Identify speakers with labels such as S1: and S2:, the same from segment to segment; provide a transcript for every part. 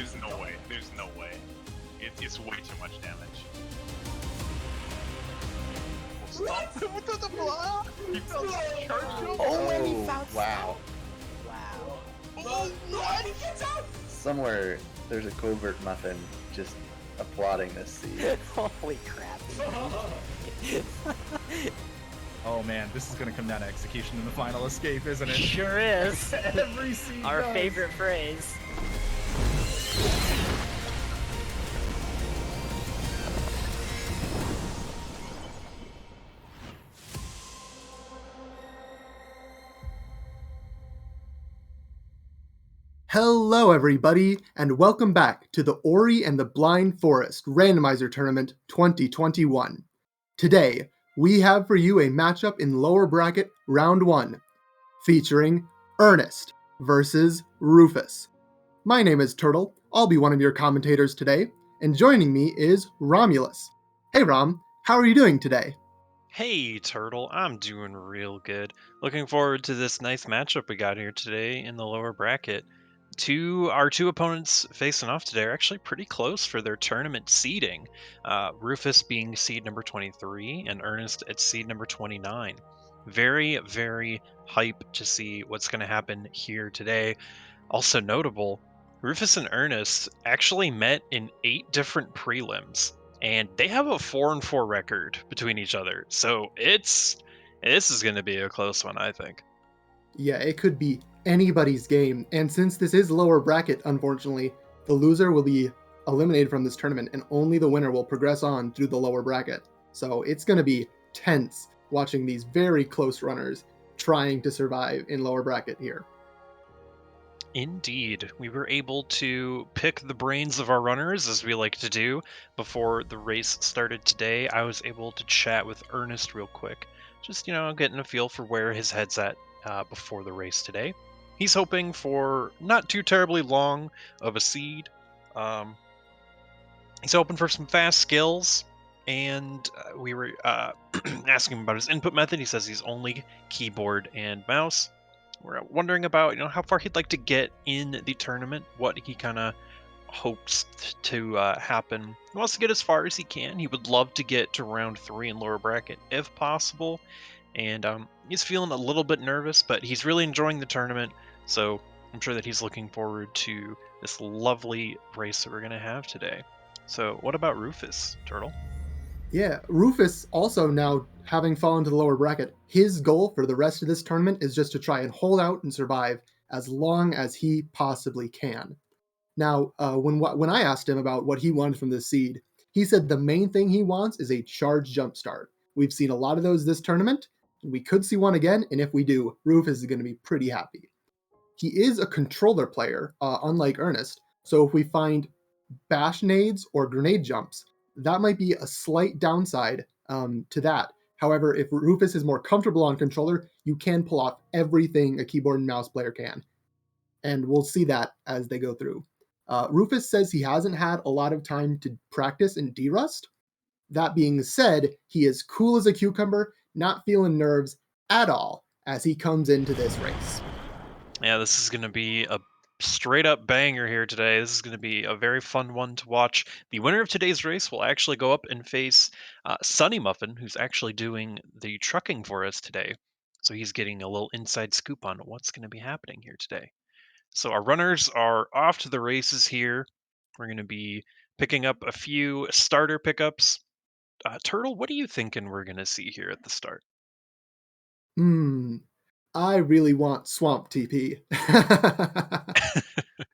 S1: There's no way. There's no way. It's way too much damage. Stop him with the block! He fell charge jump!
S2: and he found
S3: wow.
S2: Wow.
S1: Oh, what?
S2: He gets out!
S3: Somewhere there's a covert muffin just applauding this seed.
S2: Holy crap.
S4: Oh man, this is gonna come down to execution in the final escape, isn't it?
S2: Sure is.
S4: Every seed
S2: Our
S4: does.
S2: favorite phrase.
S5: Hello everybody, and welcome back to the Ori and the Blind Forest Randomizer Tournament 2021. Today, we have for you a matchup in lower bracket round 1, featuring ernEst versus Rufus. My name is Turtle, I'll be one of your commentators today, and joining me is Romulus. Hey Rom, how are you doing today?
S6: Hey, Turtle, I'm doing real good. Looking forward to this nice matchup we got here today in the lower bracket. Our two opponents facing off today are actually pretty close for their tournament seeding. Rufus being seed number 23 and ernEst at seed number 29. Very, very hype to see what's going to happen here today. Also notable, Rufus and ernEst actually met in 8 different prelims, and they have a 4-4 record between each other. So this is going to be a close one, I think.
S5: Yeah, it could be anybody's game, and since this is lower bracket, unfortunately, the loser will be eliminated from this tournament, and only the winner will progress on through the lower bracket. So it's going to be tense watching these very close runners trying to survive in lower bracket here.
S6: Indeed. We were able to pick the brains of our runners, as we like to do, before the race started today. I was able to chat with ernEst real quick, just, getting a feel for where his head's at before the race today. He's hoping for not too terribly long of a seed. He's hoping for some fast skills, and we were asking him about his input method. He says he's only keyboard and mouse. We're wondering about how far he'd like to get in the tournament, what he kind of hopes to happen. He wants to get as far as he can. He would love to get to round 3 in lower bracket if possible, and he's feeling a little bit nervous, but he's really enjoying the tournament, so I'm sure that he's looking forward to this lovely race that we're going to have today. So what about Rufus, Turtle?
S5: Yeah, Rufus also now having fallen to the lower bracket, his goal for the rest of this tournament is just to try and hold out and survive as long as he possibly can. Now, when I asked him about what he wanted from this seed, he said the main thing he wants is a charge jump start. We've seen a lot of those this tournament, and we could see one again, and if we do, Rufus is going to be pretty happy. He is a controller player, unlike ernEst, so if we find bash nades or grenade jumps, that might be a slight downside to that. However, if Rufus is more comfortable on controller, you can pull off everything a keyboard and mouse player can. And we'll see that as they go through. Rufus says he hasn't had a lot of time to practice in D-Rust. That being said, he is cool as a cucumber, not feeling nerves at all as he comes into this race.
S6: Yeah, this is going to be a straight up banger here today. This is going to be a very fun one to watch. The winner of today's race will actually go up and face Sunny Muffin, who's actually doing the trucking for us today. So he's getting a little inside scoop on what's going to be happening here today. So our runners are off to the races here. We're going to be picking up a few starter pickups. Turtle, what are you thinking we're going to see here at the start?
S5: I really want Swamp TP.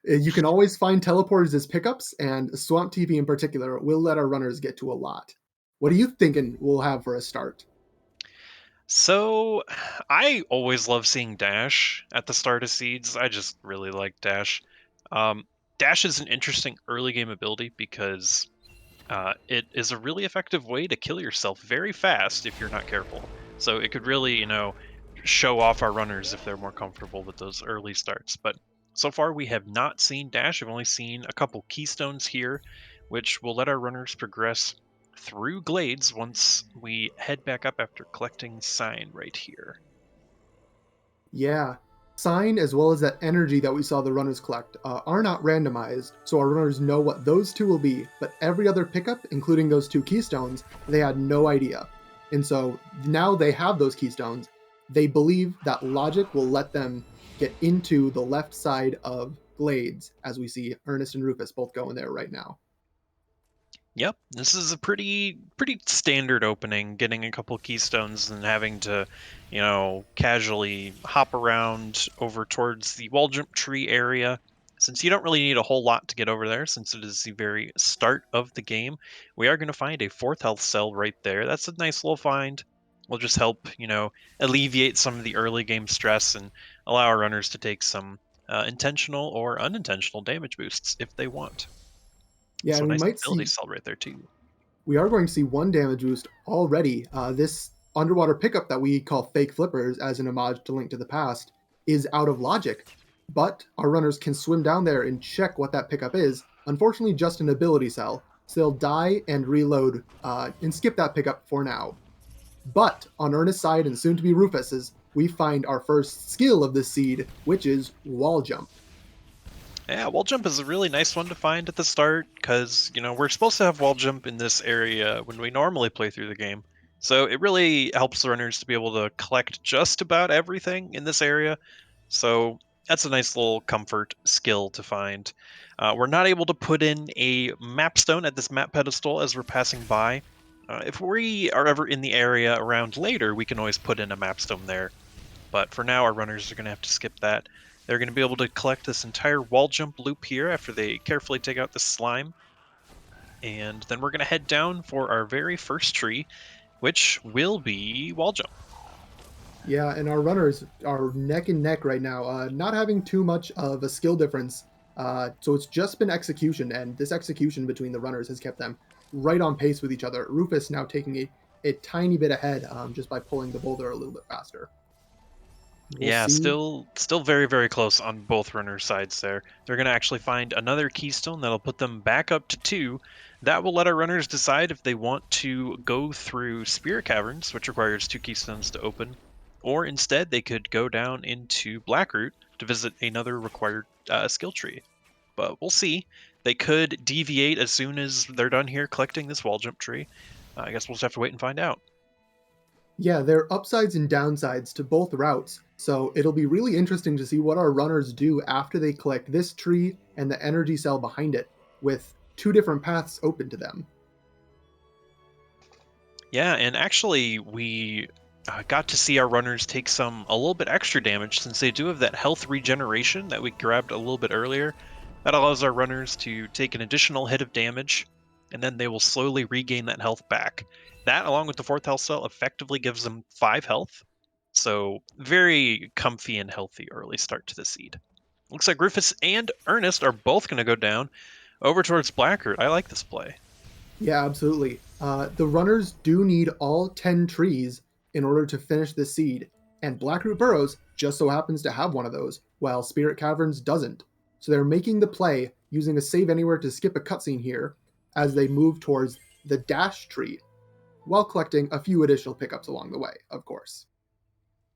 S5: You can always find teleporters as pickups, and Swamp TP in particular will let our runners get to a lot. What are you thinking we'll have for a start?
S6: So, I always love seeing Dash at the start of seeds. I just really like Dash. Dash is an interesting early game ability because it is a really effective way to kill yourself very fast if you're not careful. So it could really, show off our runners if they're more comfortable with those early starts. But so far we have not seen Dash. We've only seen a couple keystones here, which will let our runners progress through glades once we head back up after collecting sign right here.
S5: Yeah, sign as well as that energy that we saw the runners collect are not randomized, so our runners know what those two will be, but every other pickup, including those 2 keystones, they had no idea. And so now they have those keystones. They believe that logic will let them get into the left side of Glades, as we see ernest and Rufus both going there right now.
S6: Yep, this is a pretty standard opening, getting a couple keystones and having to, casually hop around over towards the wall jump tree area. Since you don't really need a whole lot to get over there, since it is the very start of the game, we are going to find a 4th health cell right there. That's a nice little find. Will just help, alleviate some of the early game stress and allow our runners to take some intentional or unintentional damage boosts if they want.
S5: Yeah,
S6: So
S5: and we
S6: nice
S5: might
S6: ability
S5: see
S6: cell right there too.
S5: we are going to see 1 damage boost already. This underwater pickup that we call fake flippers as an homage to Link to the Past is out of logic, but our runners can swim down there and check what that pickup is. Unfortunately, just an ability cell, so they'll die and reload and skip that pickup for now. But on ernest's side and soon to be Rufus's, we find our first skill of this seed, which is wall jump.
S6: Yeah, wall jump is a really nice one to find at the start because, we're supposed to have wall jump in this area when we normally play through the game. So it really helps the runners to be able to collect just about everything in this area. So that's a nice little comfort skill to find. We're not able to put in a map stone at this map pedestal as we're passing by. If we are ever in the area around later, we can always put in a map stone there. But for now, our runners are going to have to skip that. They're going to be able to collect this entire wall jump loop here after they carefully take out the slime. And then we're going to head down for our very first tree, which will be wall jump.
S5: Yeah, and our runners are neck and neck right now, not having too much of a skill difference. So it's just been execution, and this execution between the runners has kept them right on pace with each other. Rufus now taking a tiny bit ahead just by pulling the boulder a little bit faster. We'll
S6: Yeah,
S5: see.
S6: still very, very close on both runner sides there. They're going to actually find another keystone that'll put them back up to 2. That will let our runners decide if they want to go through Spirit Caverns, which requires 2 keystones to open, or instead they could go down into Blackroot to visit another required skill tree. But we'll see. They could deviate as soon as they're done here collecting this wall jump tree. I guess we'll just have to wait and find out.
S5: Yeah, there are upsides and downsides to both routes, so it'll be really interesting to see what our runners do after they collect this tree and the energy cell behind it, with 2 different paths open to them.
S6: Yeah, and actually we got to see our runners take a little bit extra damage since they do have that health regeneration that we grabbed a little bit earlier. That allows our runners to take an additional hit of damage, and then they will slowly regain that health back. That, along with the 4th health cell, effectively gives them 5 health. So very comfy and healthy early start to the seed. Looks like Rufus and Ernest are both going to go down over towards Blackroot. I like this play.
S5: Yeah, absolutely. The runners do need all 10 trees in order to finish this seed, and Blackroot Burrows just so happens to have one of those, while Spirit Caverns doesn't. So they're making the play using a save anywhere to skip a cutscene here as they move towards the dash tree, while collecting a few additional pickups along the way, of course.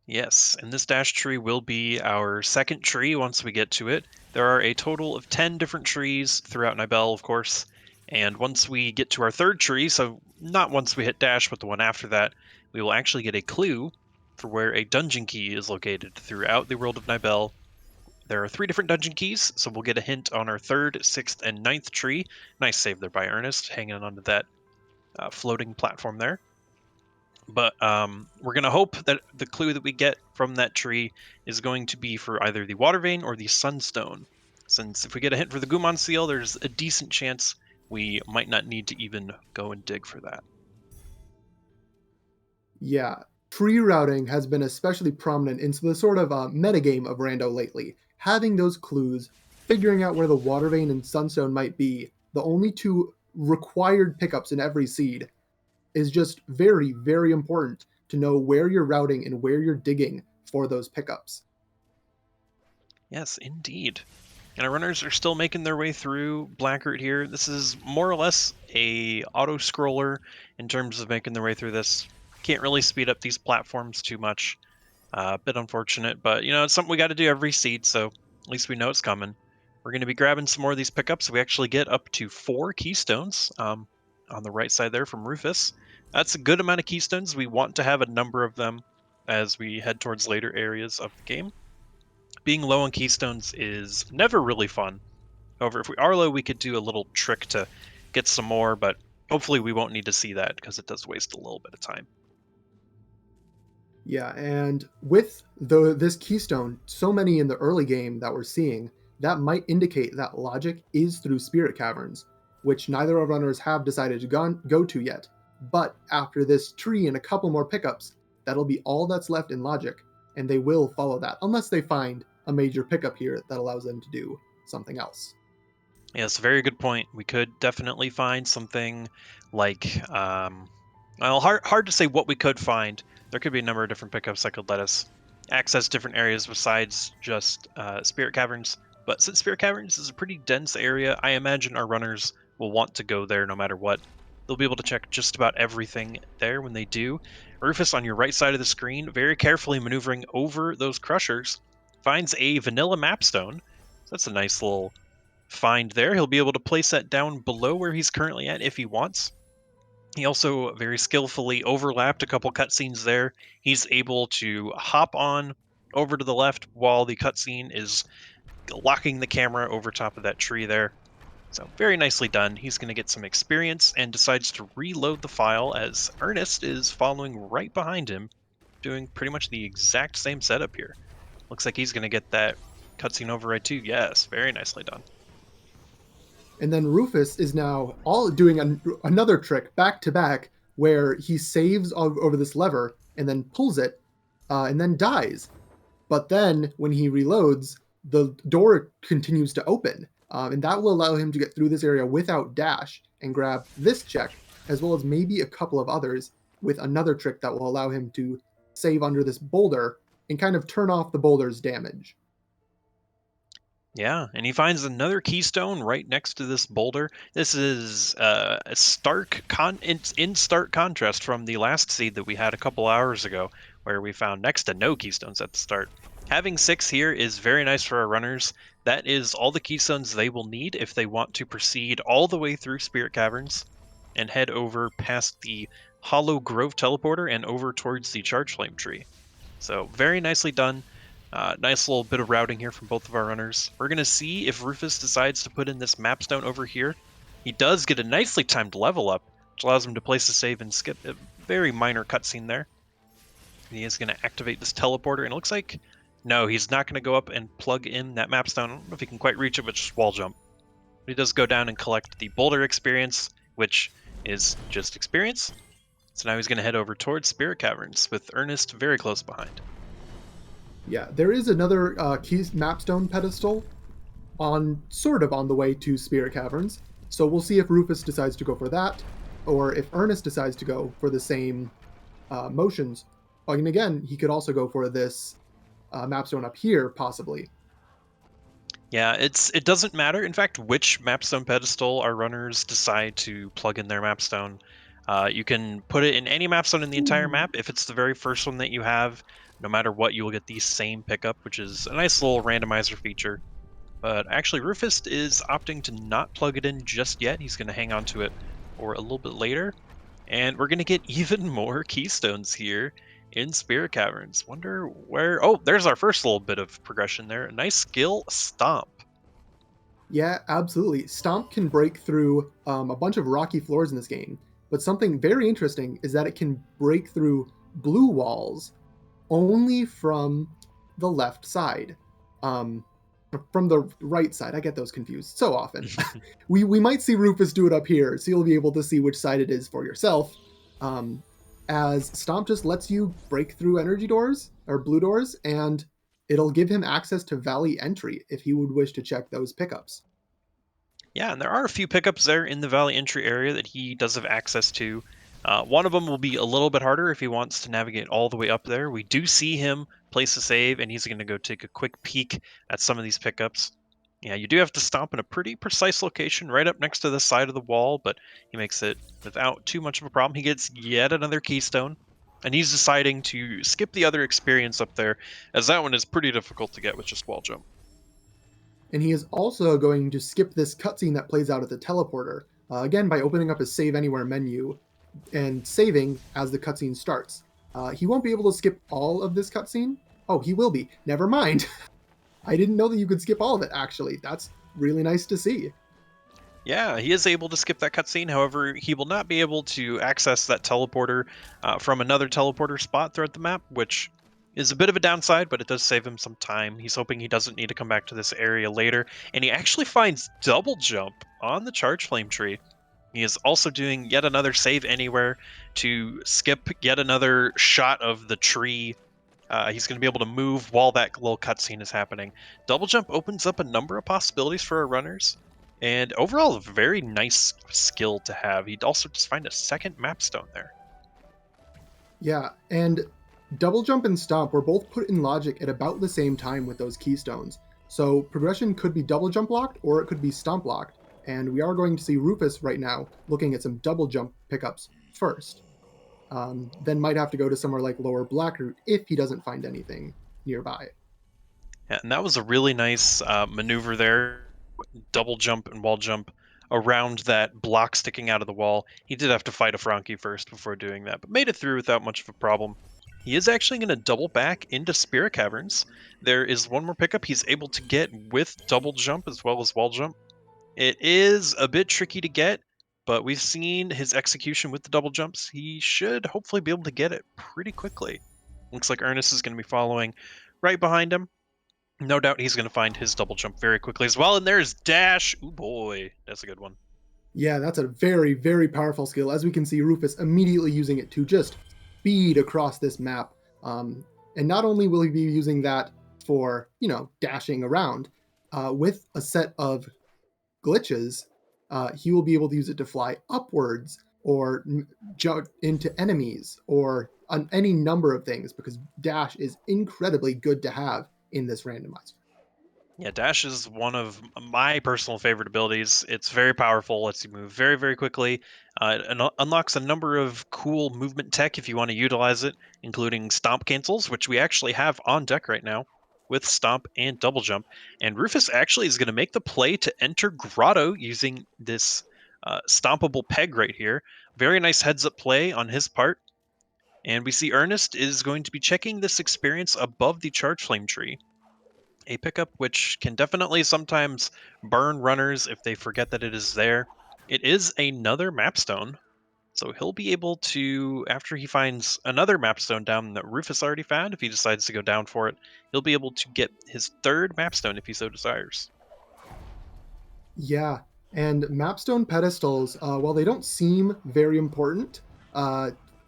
S6: Yes, and this dash tree will be our second tree once we get to it. There are a total of 10 different trees throughout Nibel, of course, and once we get to our third tree, so not once we hit dash, but the one after that, we will actually get a clue for where a dungeon key is located throughout the world of Nibel. There are 3 different dungeon keys, so we'll get a hint on our 3rd, 6th, and 9th tree. Nice save there by Ernest, hanging onto that floating platform there. But we're going to hope that the clue that we get from that tree is going to be for either the water vein or the sunstone. Since if we get a hint for the Gumon seal, there's a decent chance we might not need to even go and dig for that.
S5: Yeah, tree routing has been especially prominent in the sort of metagame of Rando lately. Having those clues, figuring out where the water vein and sunstone might be, the only 2 required pickups in every seed, is just very, very important to know where you're routing and where you're digging for those pickups.
S6: Yes, indeed. And our runners are still making their way through Blackroot here. This is more or less a auto-scroller in terms of making their way through this. Can't really speed up these platforms too much. A bit unfortunate, but you know, it's something we got to do every seed, so at least we know it's coming. We're going to be grabbing some more of these pickups. We actually get up to 4 keystones on the right side there from Rufus. That's a good amount of keystones. We want to have a number of them as we head towards later areas of the game. Being low on keystones is never really fun. However, if we are low, we could do a little trick to get some more, but hopefully we won't need to see that because it does waste a little bit of time.
S5: Yeah, and with this keystone, so many in the early game that we're seeing, that might indicate that logic is through spirit caverns, which neither of our runners have decided to go to yet. But after this tree and a couple more pickups, that'll be all that's left in logic, and they will follow that, unless they find a major pickup here that allows them to do something else.
S6: Yes, very good point. We could definitely find something like, well, hard to say what we could find. There could be a number of different pickups that could let us access different areas besides just Spirit Caverns. But since Spirit Caverns is a pretty dense area, I imagine our runners will want to go there no matter what. They'll be able to check just about everything there when they do. Rufus, on your right side of the screen, very carefully maneuvering over those crushers, finds a vanilla mapstone. So that's a nice little find there. He'll be able to place that down below where he's currently at if he wants. He also very skillfully overlapped a couple cutscenes there. He's able to hop on over to the left while the cutscene is locking the camera over top of that tree there. So very nicely done. He's going to get some experience and decides to reload the file as ernest is following right behind him, doing pretty much the exact same setup here. Looks like he's going to get that cutscene override too. Yes, very nicely done.
S5: And then Rufus is now all doing another trick back to back where he saves over this lever and then pulls it and then dies. But then when he reloads, the door continues to open. And that will allow him to get through this area without dash and grab this check, as well as maybe a couple of others with another trick that will allow him to save under this boulder and kind of turn off the boulder's damage.
S6: Yeah, and he finds another keystone right next to this boulder. This is a in stark contrast from the last seed that we had a couple hours ago, where we found next to no keystones at the start. Having 6 here is very nice for our runners. That is all the keystones they will need if they want to proceed all the way through Spirit Caverns and head over past the Hollow Grove teleporter and over towards the Charge Flame tree. So very nicely done. Nice little bit of routing here from both of our runners. We're going to see if Rufus decides to put in this mapstone over here. He does get a nicely timed level up, which allows him to place a save and skip a very minor cutscene there. He is going to activate this teleporter, and it looks like, no, he's not going to go up and plug in that mapstone. I don't know if he can quite reach it, but just wall jump. But he does go down and collect the boulder experience, which is just experience. So now he's going to head over towards Spirit Caverns, with ernest very close behind.
S5: Yeah, there is another mapstone pedestal sort of on the way to Spirit Caverns. So we'll see if Rufus decides to go for that, or if ernest decides to go for the same motions. And again, he could also go for this mapstone up here, possibly.
S6: Yeah, it doesn't matter, in fact, which mapstone pedestal our runners decide to plug in their mapstone. You can put it in any mapstone in the entire map. If it's the very first one that you have, no matter what, you will get the same pickup, which is a nice little randomizer feature. But actually, Rufus is opting to not plug it in just yet. He's going to hang on to it for a little bit later. And we're going to get even more keystones here in Spirit Caverns. Wonder where... Oh, there's our first little bit of progression there. A nice skill, Stomp.
S5: Yeah, absolutely. Stomp can break through a bunch of rocky floors in this game. But something very interesting is that it can break through blue walls only from the left side. From the right side. I get those confused so often. we might see Rufus do it up here, so you'll be able to see which side it is for yourself. As Stomp just lets you break through energy doors, or blue doors, and it'll give him access to Valley entry if he would wish to check those pickups.
S6: Yeah, and there are a few pickups there in the Valley entry area that he does have access to. One of them will be a little bit harder if he wants to navigate all the way up there. We do see him place a save, and he's going to go take a quick peek at some of these pickups. Yeah, you do have to stomp in a pretty precise location right up next to the side of the wall, but he makes it without too much of a problem. He gets yet another keystone. And he's deciding to skip the other experience up there, as that one is pretty difficult to get with just wall jump.
S5: And he is also going to skip this cutscene that plays out at the teleporter, again by opening up his Save Anywhere menu and saving as the cutscene starts. He won't be able to skip all of this cutscene. Oh, he will be. Never mind. I didn't know that you could skip all of it, actually. That's really nice to see.
S6: Yeah, he is able to skip that cutscene. However, he will not be able to access that teleporter from another teleporter spot throughout the map, which is a bit of a downside, but it does save him some time. He's hoping he doesn't need to come back to this area later. And he actually finds double jump on the charge flame tree. He is also doing yet another save anywhere to skip yet another shot of the tree. He's going to be able to move while that little cutscene is happening. Double jump opens up a number of possibilities for our runners. And overall, a very nice skill to have. He'd also just find a second map stone there.
S5: Yeah, and double jump and stomp were both put in logic at about the same time with those keystones. So progression could be double jump locked or it could be stomp locked. And we are going to see Rufus right now looking at some double jump pickups first. Then might have to go to somewhere like Lower Blackroot if he doesn't find anything nearby.
S6: Yeah, and that was a really nice maneuver there. Double jump and wall jump around that block sticking out of the wall. He did have to fight a Frankie first before doing that, but made it through without much of a problem. He is actually going to double back into Spirit Caverns. There is one more pickup he's able to get with double jump as well as wall jump. It is a bit tricky to get, but we've seen his execution with the double jumps. He should hopefully be able to get it pretty quickly. Looks like ernest is going to be following right behind him. No doubt he's going to find his double jump very quickly as well. And there's dash. Ooh, boy. That's a good one.
S5: Yeah, that's a very, very powerful skill. As we can see, Rufus immediately using it to just speed across this map. And not only will he be using that for, dashing around, with a set of glitches, he will be able to use it to fly upwards or jump into enemies or on any number of things, because dash is incredibly good to have in this randomizer.
S6: Yeah, dash is one of my personal favorite abilities. It's very powerful, lets you move very, very quickly. It unlocks a number of cool movement tech if you want to utilize it, including stomp cancels, which we actually have on deck right now with stomp and double jump. And Rufus actually is going to make the play to enter Grotto using this stompable peg right here. Very nice heads up play on his part. And we see Ernest is going to be checking this experience above the charge flame tree. A pickup which can definitely sometimes burn runners if they forget that it is there. It is another mapstone, so he'll be able to, after he finds another mapstone down that Rufus already found, if he decides to go down for it, he'll be able to get his third mapstone if he so desires.
S5: Yeah, and mapstone pedestals, while they don't seem very important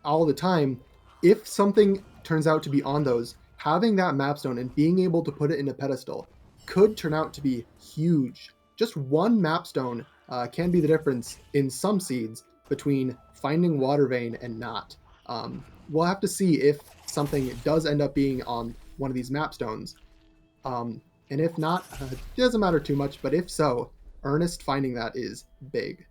S5: all the time, if something turns out to be on those, having that mapstone and being able to put it in a pedestal could turn out to be huge. Just one mapstone can be the difference in some seeds between finding water vein and not. We'll have to see if something does end up being on one of these mapstones. And if not, it doesn't matter too much, but if so, Ernest finding that is big.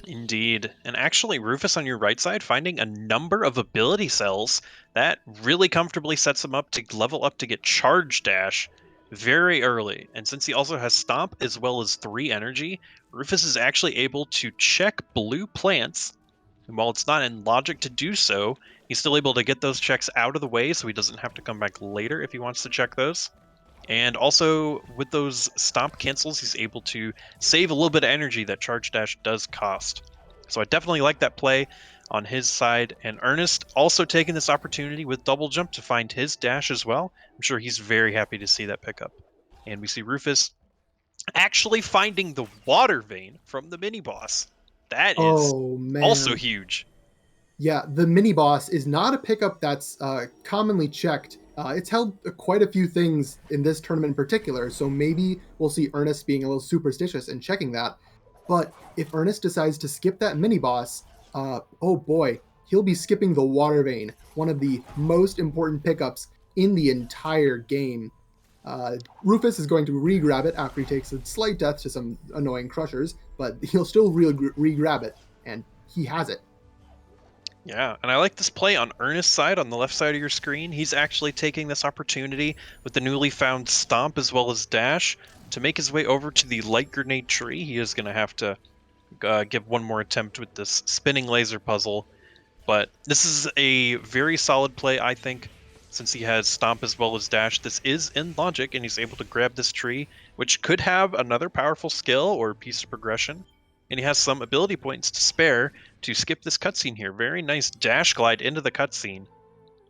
S6: Indeed. And actually, Rufus on your right side, finding a number of ability cells, that really comfortably sets him up to level up to get Charge Dash very early. And since he also has Stomp as well as 3 energy, Rufus is actually able to check blue plants. And while it's not in logic to do so, he's still able to get those checks out of the way so he doesn't have to come back later if he wants to check those. And also, with those stomp cancels, he's able to save a little bit of energy that Charge Dash does cost. So I definitely like that play on his side. And Ernest also taking this opportunity with double jump to find his dash as well. I'm sure he's very happy to see that pickup. And we see Rufus actually finding the water vein from the mini boss. That is also huge.
S5: Yeah, the mini boss is not a pickup that's commonly checked. It's held quite a few things in this tournament in particular, so maybe we'll see Ernest being a little superstitious and checking that. But if Ernest decides to skip that mini boss, oh boy, he'll be skipping the water vein, one of the most important pickups in the entire game. Rufus is going to re-grab it after he takes a slight death to some annoying crushers, but he'll still re-grab it, and he has it.
S6: Yeah, and I like this play on ernest's side on the left side of your screen. He's actually taking this opportunity with the newly found Stomp as well as Dash to make his way over to the light grenade tree. He is going to have to give one more attempt with this spinning laser puzzle. But this is a very solid play, I think, since he has Stomp as well as Dash. This is in logic, and he's able to grab this tree, which could have another powerful skill or piece of progression. And he has some ability points to spare to skip this cutscene here. Very nice dash glide into the cutscene.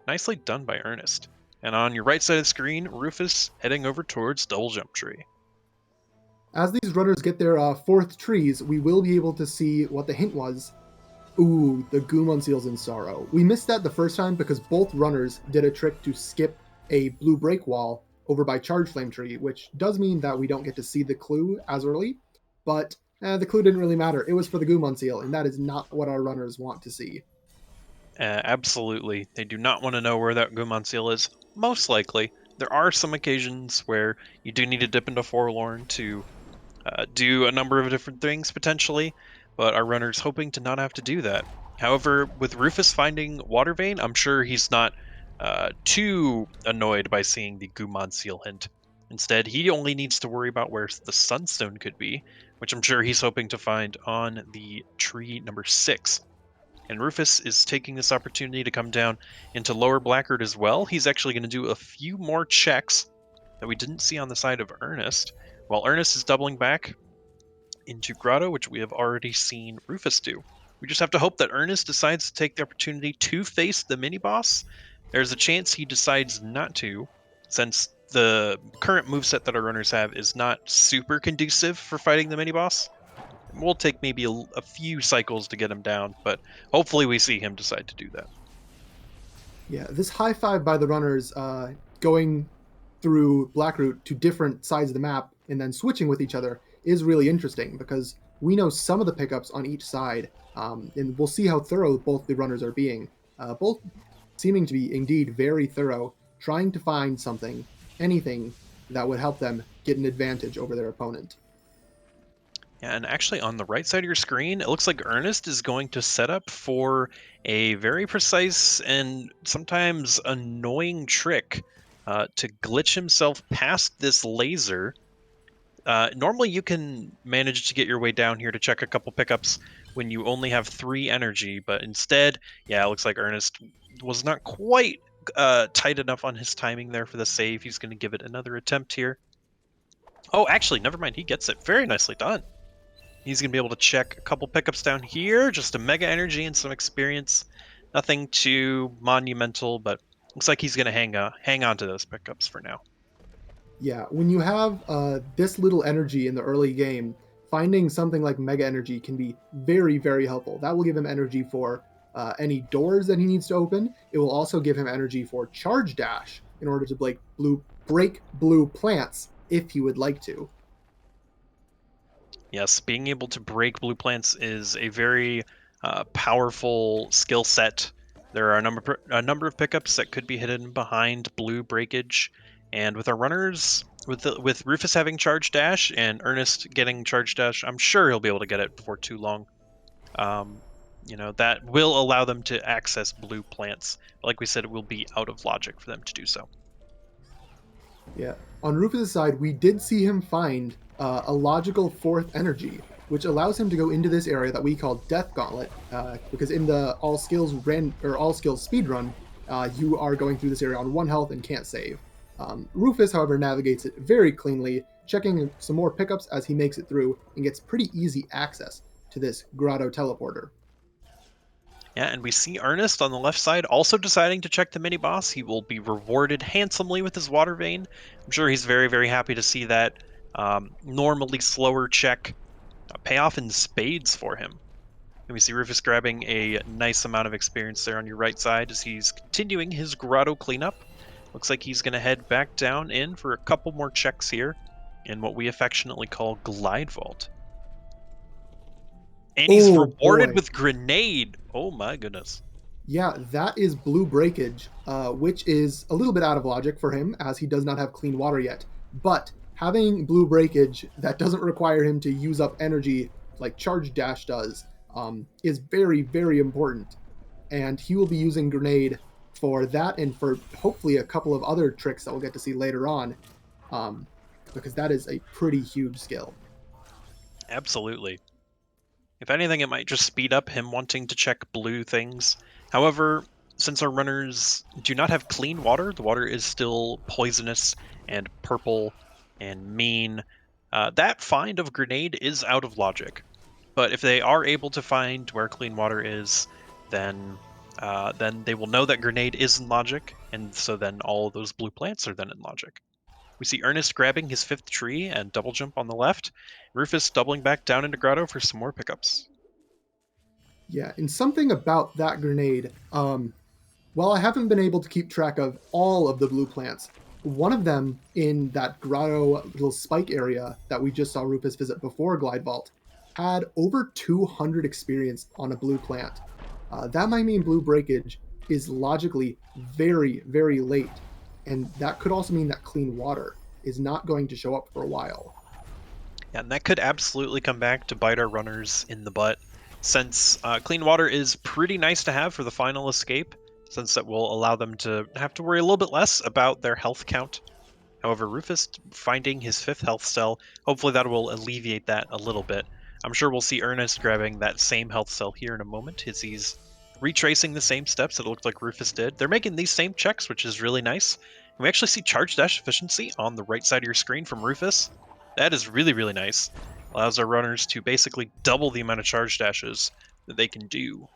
S6: Nicely done by ernest. And on your right side of the screen, Rufus heading over towards Double Jump Tree.
S5: As these runners get their fourth trees, we will be able to see what the hint was. Ooh, the Goomon Seal's in sorrow. We missed that the first time because both runners did a trick to skip a blue break wall over by Charge Flame Tree, which does mean that we don't get to see the clue as early, but the clue didn't really matter. It was for the Goomon Seal, and that is not what our runners want to see.
S6: Absolutely. They do not want to know where that Goomon Seal is, most likely. There are some occasions where you do need to dip into Forlorn to do a number of different things, potentially, but our runner's hoping to not have to do that. However, with Rufus finding Water Vein, I'm sure he's not too annoyed by seeing the Goomon Seal hint. Instead, he only needs to worry about where the Sunstone could be, which I'm sure he's hoping to find on the tree number 6. And Rufus is taking this opportunity to come down into Lower Blackguard as well. He's actually going to do a few more checks that we didn't see on the side of Ernest, while Ernest is doubling back into Grotto, which we have already seen Rufus do. We just have to hope that Ernest decides to take the opportunity to face the mini-boss. There's a chance he decides not to, since the current moveset that our runners have is not super conducive for fighting the mini-boss. We'll take maybe a few cycles to get him down, but hopefully we see him decide to do that.
S5: Yeah, this high five by the runners going through Blackroot to different sides of the map and then switching with each other is really interesting because we know some of the pickups on each side, and we'll see how thorough both the runners are being. Both seeming to be indeed very thorough, trying to find something, anything that would help them get an advantage over their opponent.
S6: Yeah, and actually on the right side of your screen, it looks like Ernest is going to set up for a very precise and sometimes annoying trick to glitch himself past this laser. Normally you can manage to get your way down here to check a couple pickups when you only have 3 energy, but instead, yeah, it looks like Ernest was not quite tight enough on his timing there for the save. He's going to give it another attempt here. Oh, actually, never mind. He gets it. Very nicely done. He's going to be able to check a couple pickups down here, just a mega energy and some experience. Nothing too monumental, but looks like he's going to hang on to those pickups for now.
S5: Yeah, when you have this little energy in the early game, finding something like Mega Energy can be very, very helpful. That will give him energy for any doors that he needs to open. It will also give him energy for Charge Dash in order to break blue plants if he would like to.
S6: Yes, being able to break blue plants is a very powerful skill set. There are a number of pickups that could be hidden behind blue breakage. And with our runners, with Rufus having Charge Dash and Ernest getting Charge Dash, I'm sure he'll be able to get it before too long. That will allow them to access blue plants. But like we said, it will be out of logic for them to do so.
S5: Yeah. On Rufus' side, we did see him find a logical 4th energy, which allows him to go into this area that we call Death Gauntlet, because in the all skills speedrun, you are going through this area on 1 health and can't save. Rufus, however, navigates it very cleanly, checking some more pickups as he makes it through and gets pretty easy access to this Grotto teleporter.
S6: Yeah, and we see Ernest on the left side also deciding to check the mini-boss. He will be rewarded handsomely with his Water Vein. I'm sure he's very, very happy to see that normally slower check pay off in spades for him. And we see Rufus grabbing a nice amount of experience there on your right side as he's continuing his Grotto cleanup. Looks like he's going to head back down in for a couple more checks here in what we affectionately call Glide Vault. And he's rewarded with Grenade. Oh my goodness.
S5: Yeah, that is blue breakage, which is a little bit out of logic for him as he does not have clean water yet. But having blue breakage that doesn't require him to use up energy like Charge Dash does is very, very important. and he will be using Grenade for that and for hopefully a couple of other tricks that we'll get to see later on, because that is a pretty huge skill.
S6: Absolutely. If anything, it might just speed up him wanting to check blue things. However, since our runners do not have clean water, the water is still poisonous and purple and mean. That find of Grenade is out of logic. But if they are able to find where clean water is, then they will know that Grenade is in logic, and so then all of those blue plants are then in logic. We see Ernest grabbing his 5th tree and double jump on the left. Rufus doubling back down into Grotto for some more pickups.
S5: Yeah, and something about that Grenade, while I haven't been able to keep track of all of the blue plants, one of them in that Grotto little spike area that we just saw Rufus visit before Glide Vault had over 200 experience on a blue plant. That might mean blue breakage is logically very, very late, and that could also mean that clean water is not going to show up for a while.
S6: Yeah, and that could absolutely come back to bite our runners in the butt, since clean water is pretty nice to have for the final escape, since that will allow them to have to worry a little bit less about their health count. However, Rufus finding his 5th health cell, hopefully that will alleviate that a little bit. I'm sure we'll see Ernest grabbing that same health cell here in a moment as he's retracing the same steps that it looked like Rufus did. They're making these same checks, which is really nice. And we actually see charge dash efficiency on the right side of your screen from Rufus. That is really, really nice. Allows our runners to basically double the amount of charge dashes that they can do.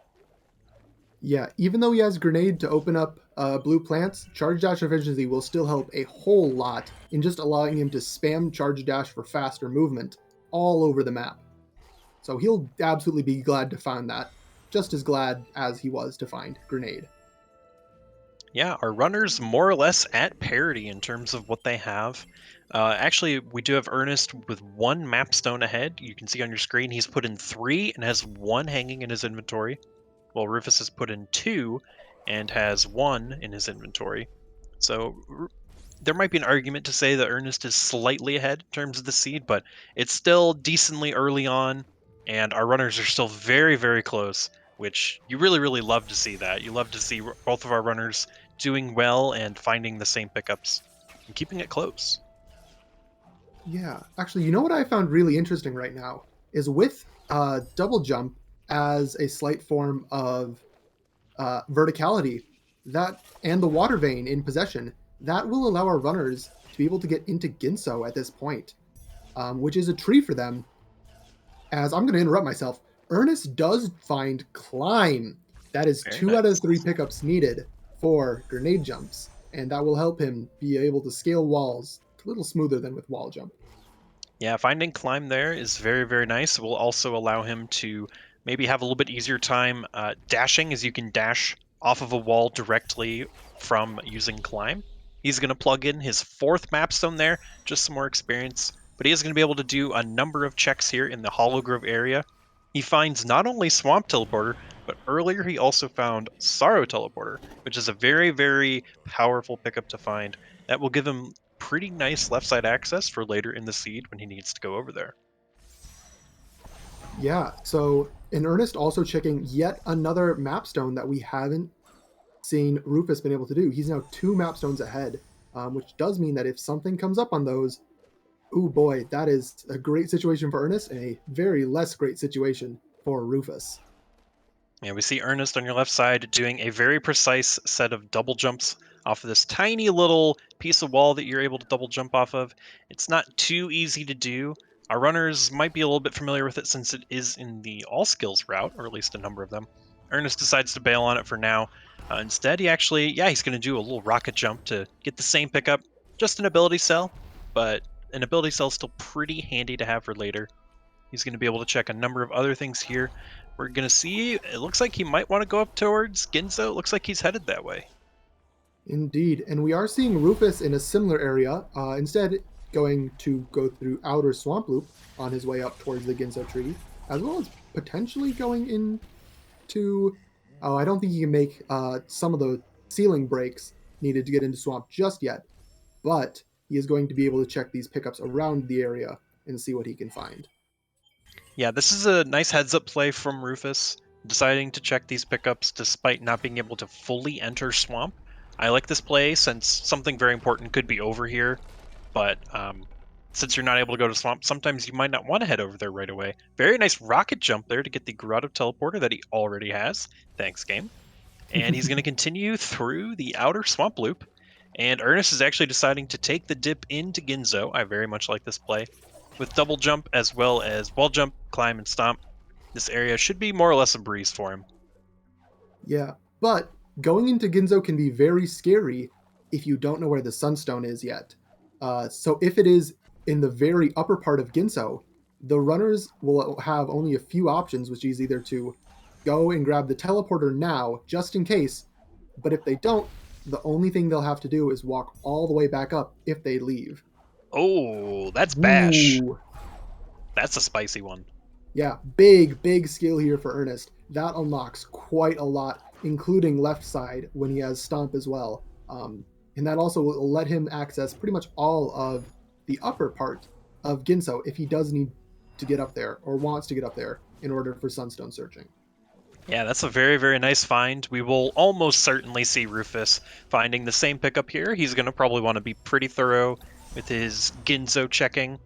S5: Yeah, even though he has Grenade to open up blue plants, Charge Dash efficiency will still help a whole lot in just allowing him to spam Charge Dash for faster movement all over the map. So he'll absolutely be glad to find that, just as glad as he was to find Grenade.
S6: Yeah, our runners more or less at parity in terms of what they have. Actually, we do have Ernest with 1 map stone ahead. You can see on your screen he's put in 3 and has 1 hanging in his inventory, while Rufus has put in 2 and has 1 in his inventory. So there might be an argument to say that Ernest is slightly ahead in terms of the seed, but it's still decently early on, and our runners are still very, very close, which you really, really love to see that. You love to see both of our runners doing well and finding the same pickups and keeping it close.
S5: Yeah, actually, you know what I found really interesting right now is with double jump as a slight form of verticality, that and the water vein in possession, that will allow our runners to be able to get into Ginso at this point, which is a tree for them. As I'm going to interrupt myself, Ernest does find Climb. That is
S6: Very
S5: 2 out of
S6: nice.
S5: 3 pickups needed for grenade jumps, and that will help him be able to scale walls a little smoother than with wall jump.
S6: Yeah, finding climb there is very, very nice. It will also allow him to maybe have a little bit easier time dashing, as you can dash off of a wall directly from using climb. He's going to plug in his 4th mapstone there, just some more experience, but he is going to be able to do a number of checks here in the Hollow Grove area. He finds not only Swamp Teleporter, but earlier he also found Sorrow Teleporter, which is a very, very powerful pickup to find. That will give him pretty nice left side access for later in the seed when he needs to go over there.
S5: Yeah, so in Ernest also checking yet another mapstone that we haven't seen Rufus been able to do. He's now 2 mapstones ahead, which does mean that if something comes up on those, ooh boy, that is a great situation for Ernest and a very less great situation for Rufus.
S6: Yeah, we see Ernest on your left side doing a very precise set of double jumps off of this tiny little piece of wall that you're able to double jump off of. It's not too easy to do. Our runners might be a little bit familiar with it since it is in the all skills route, or at least a number of them. Ernest decides to bail on it for now. Instead, he's going to do a little rocket jump to get the same pickup. Just an ability cell, but an ability cell is still pretty handy to have for later. He's going to be able to check a number of other things here. We're going to see, it looks like he might want to go up towards Ginzo. It looks like he's headed that way.
S5: Indeed, and we are seeing Rufus in a similar area, instead going to go through Outer Swamp Loop on his way up towards the Ginzo tree, as well as potentially going into... Oh, I don't think he can make some of the ceiling breaks needed to get into Swamp just yet, but he is going to be able to check these pickups around the area and see what he can find.
S6: Yeah, this is a nice heads-up play from Rufus. deciding to check these pickups despite not being able to fully enter swamp. I like this play since something very important could be over here, but since you're not able to go to swamp, sometimes you might not want to head over there right away. Very nice rocket jump there to get the Grotto teleporter that he already has. Thanks, game. And he's going to continue through the outer swamp loop. And ernest is actually deciding to take the dip into Ginzo. I very much like this play. With double jump as well as wall jump, climb, and stomp, this area should be more or less a breeze for him.
S5: Yeah, but going into Ginzo can be very scary if you don't know where the Sunstone is yet. So if it is in the very upper part of Ginzo, the runners will have only a few options, which is either to go and grab the teleporter now, just in case, but if they don't, the only thing they'll have to do is walk all the way back up if they leave.
S6: Oh, that's Bash.
S5: Ooh.
S6: That's a spicy one.
S5: Yeah, big skill here for ernest. That unlocks quite a lot, including left side when he has Stomp as well. And that also will let him access pretty much all of the upper part of Ginzo if he does need to get up there or wants to get up there in order for Sunstone searching.
S6: Yeah, that's a very, very nice find. We will almost certainly see Rufus finding the same pickup here. He's going to probably want to be pretty thorough with his Ginzo checking,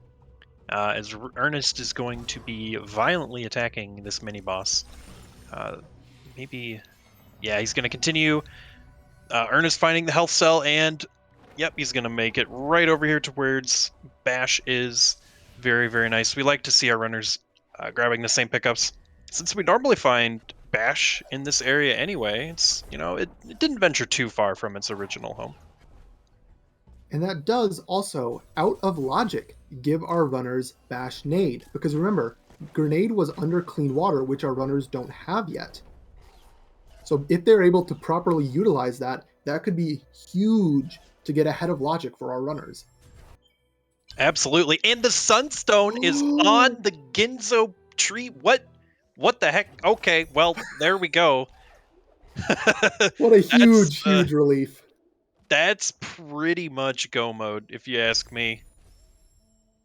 S6: as ernest is going to be violently attacking this mini-boss. Maybe... Yeah, he's going to continue. Ernest finding the health cell, and yep, he's going to make it right over here towards Bash is. Very, very nice. We like to see our runners grabbing the same pickups. Since we normally find Bash in this area anyway, it's, you know, it didn't venture too far from its original home.
S5: And that does also, out of logic, give our runners Bash Nade. Because remember, Grenade was under clean water, which our runners don't have yet. So if they're able to properly utilize that, that could be huge to get ahead of logic for our runners.
S6: Absolutely. And the Sunstone is on the Ginzo tree. What the heck? Okay, well, there we go.
S5: What a huge relief.
S6: That's pretty much go mode, if you ask me.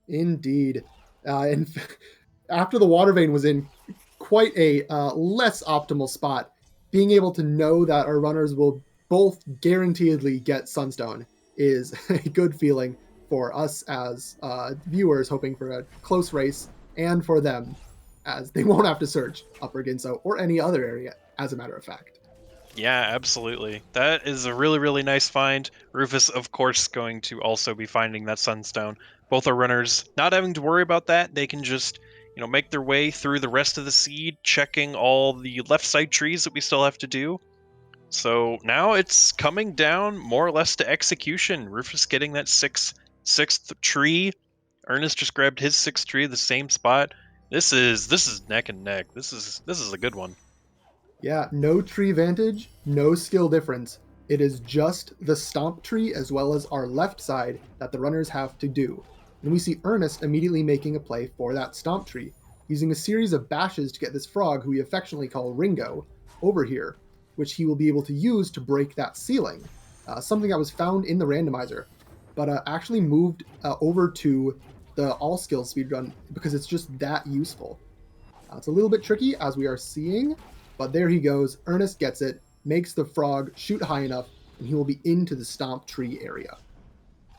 S5: Indeed. And after the water vein was in quite a less optimal spot, being able to know that our runners will both guaranteedly get Sunstone is a good feeling for us as viewers hoping for a close race, and for them, as they won't have to search Upper Ginzo or any other area, as a matter of fact.
S6: Yeah, absolutely. That is a really, really nice find. Rufus, of course, going to also be finding that Sunstone. Both our runners not having to worry about that. They can just, you know, make their way through the rest of the seed, checking all the left side trees that we still have to do. So now it's coming down more or less to execution. Rufus getting that sixth tree. Ernest just grabbed his sixth tree, the same spot. This is neck and neck. This is a good one.
S5: Yeah, no tree vantage, no skill difference. It is just the stomp tree as well as our left side that the runners have to do. And we see Ernest immediately making a play for that stomp tree, using a series of bashes to get this frog, who we affectionately call Ringo, over here, which he will be able to use to break that ceiling. Something that was found in the randomizer, but actually moved over to the all skills speedrun because it's just that useful. It's a little bit tricky, as we are seeing, but there he goes. Ernest gets it, makes the frog shoot high enough, and he will be into the stomp tree area.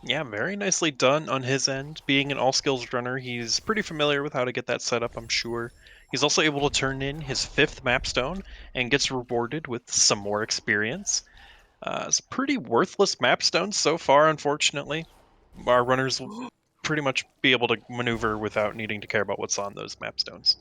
S6: Yeah, very nicely done on his end. Being an all-skills runner, he's pretty familiar with how to get that set up, I'm sure. He's also able to turn in his 5th mapstone and gets rewarded with some more experience. It's a pretty worthless mapstone so far, unfortunately. Our runners will pretty much be able to maneuver without needing to care about what's on those mapstones.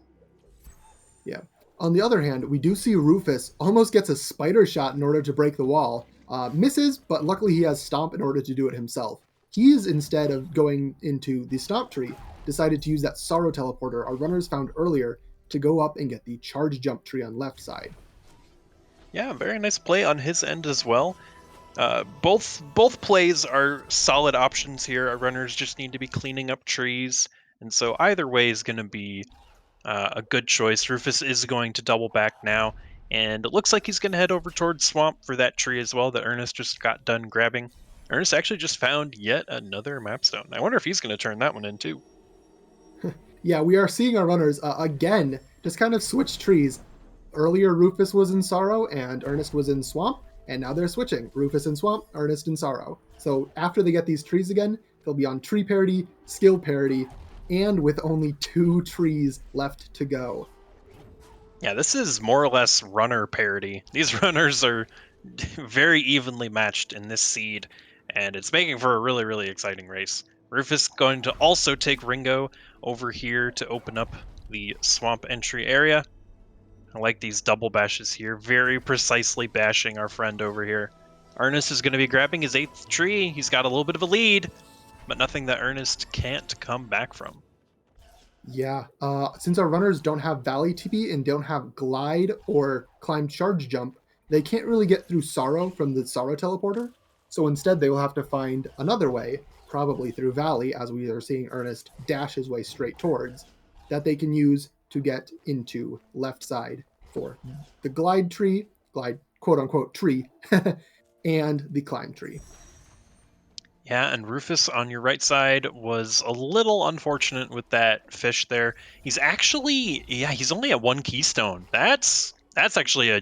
S5: Yeah. On the other hand, we do see Rufus almost gets a spider shot in order to break the wall. Misses, but luckily he has Stomp in order to do it himself. He is, instead of going into the Stomp tree, decided to use that Sorrow teleporter our runners found earlier to go up and get the Charge Jump tree on left side.
S6: Yeah, very nice play on his end as well. Both plays are solid options here. Our runners just need to be cleaning up trees, and so either way is going to be a good choice. Rufus is going to double back now, and it looks like he's going to head over towards Swamp for that tree as well that Ernest just got done grabbing. Ernest actually just found yet another mapstone. I wonder if he's going to turn that one in too.
S5: Yeah, we are seeing our runners, again, just kind of switch trees. earlier Rufus was in Sorrow and ernest was in Swamp, and now they're switching. Rufus in Swamp, ernest in Sorrow. So after they get these trees again, they'll be on tree parity, skill parity, and with only 2 trees left to go.
S6: Yeah, this is more or less runner parity. These runners are very evenly matched in this seed, and it's making for a really, really exciting race. Rufus going to also take Ringo over here to open up the swamp entry area. I like these double bashes here, very precisely bashing our friend over here. ernest is going to be grabbing his 8th tree. He's got a little bit of a lead, but nothing that ernest can't come back from.
S5: Yeah, since our runners don't have Valley TP and don't have Glide or Climb Charge Jump, they can't really get through Sorrow from the Sorrow Teleporter. So instead, they will have to find another way, probably through Valley, as we are seeing ernest dash his way straight towards, that they can use to get into left side for the Glide tree, Glide quote-unquote tree, and the Climb tree.
S6: Yeah, and Rufus on your right side was a little unfortunate with that fish there. He's actually, yeah, he's only at 1 keystone. That's actually a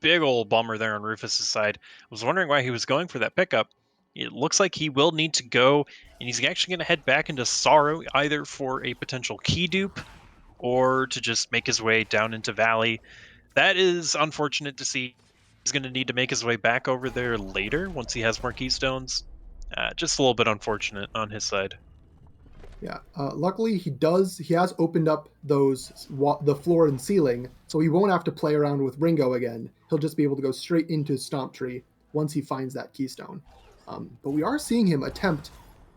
S6: big old bummer there on Rufus's side. I was wondering why he was going for that pickup. It looks like he will need to go, and he's actually going to head back into Sorrow, either for a potential key dupe or to just make his way down into Valley. That is unfortunate to see. He's going to need to make his way back over there later once he has more keystones. Just a little bit unfortunate on his side.
S5: Yeah. Luckily, he has opened up the floor and ceiling, so he won't have to play around with Ringo again. He'll just be able to go straight into Stomp Tree once he finds that keystone. But we are seeing him attempt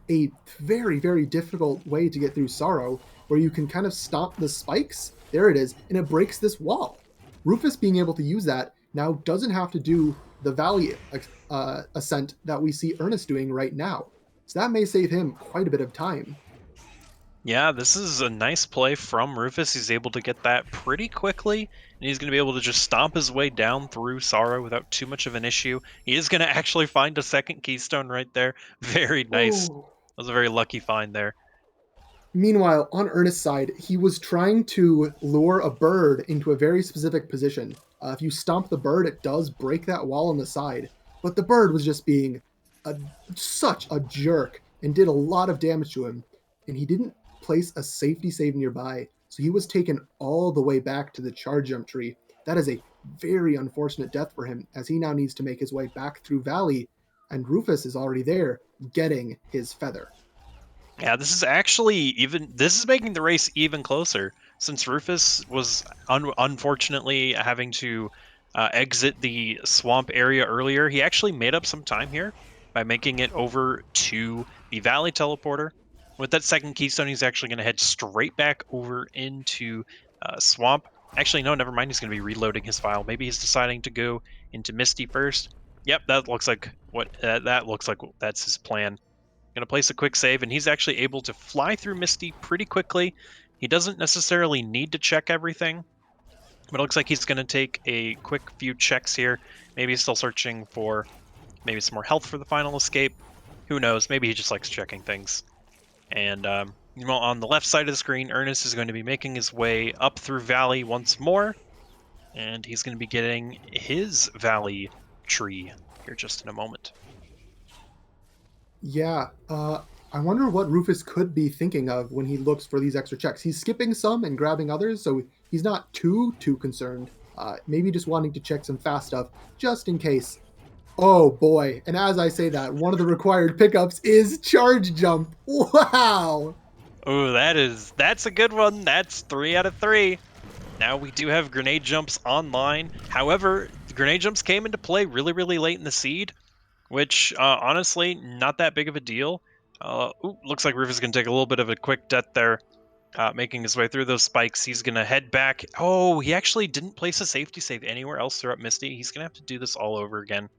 S5: a very, very difficult way to get through Sorrow, where you can kind of stomp the spikes. There it is, and it breaks this wall. Rufus being able to use that now doesn't have to do the Valley ascent that we see ernest doing right now. So that may save him quite a bit of time.
S6: Yeah, this is a nice play from Rufus. He's able to get that pretty quickly, and he's going to be able to just stomp his way down through Sorrow without too much of an issue. He is going to actually find a second keystone right there. Very nice.
S5: Oh.
S6: That was a very lucky find there.
S5: Meanwhile, on ernest's side, he was trying to lure a bird into a very specific position. If you stomp the bird, it does break that wall on the side. But the bird was just being such a jerk and did a lot of damage to him. And he didn't place a safety save nearby, so he was taken all the way back to the charge jump tree. That is a very unfortunate death for him, as he now needs to make his way back through Valley, and Rufus is already there, getting his feather.
S6: Yeah, this is actually this is making the race even closer, since Rufus was unfortunately having to exit the swamp area earlier. He actually made up some time here by making it over to the Valley Teleporter. With that second keystone, he's actually going to head straight back over into Swamp. Actually, no, never mind. He's going to be reloading his file. Maybe he's deciding to go into Misty first. Yep, that looks like that's his plan. Going to place a quick save, and he's actually able to fly through Misty pretty quickly. He doesn't necessarily need to check everything, but it looks like he's going to take a quick few checks here. Maybe he's still searching for maybe some more health for the final escape. Who knows? Maybe he just likes checking things. And on the left side of the screen, ernest is going to be making his way up through Valley once more, and he's going to be getting his Valley tree here just in a moment.
S5: Yeah, I wonder what Rufus could be thinking of when he looks for these extra checks. He's skipping some and grabbing others, so he's not too concerned. Maybe just wanting to check some fast stuff, just in case. Oh boy, and as I say that, one of the required pickups is Charge Jump. Wow!
S6: Oh, that's a good one. That's 3 out of 3. Now we do have grenade jumps online. However, the grenade jumps came into play really, really late in the seed, which honestly, not that big of a deal. Looks like Rufus is going to take a little bit of a quick death there, making his way through those spikes. He's going to head back. Oh, he actually didn't place a safety save anywhere else throughout Misty. He's going to have to do this all over again.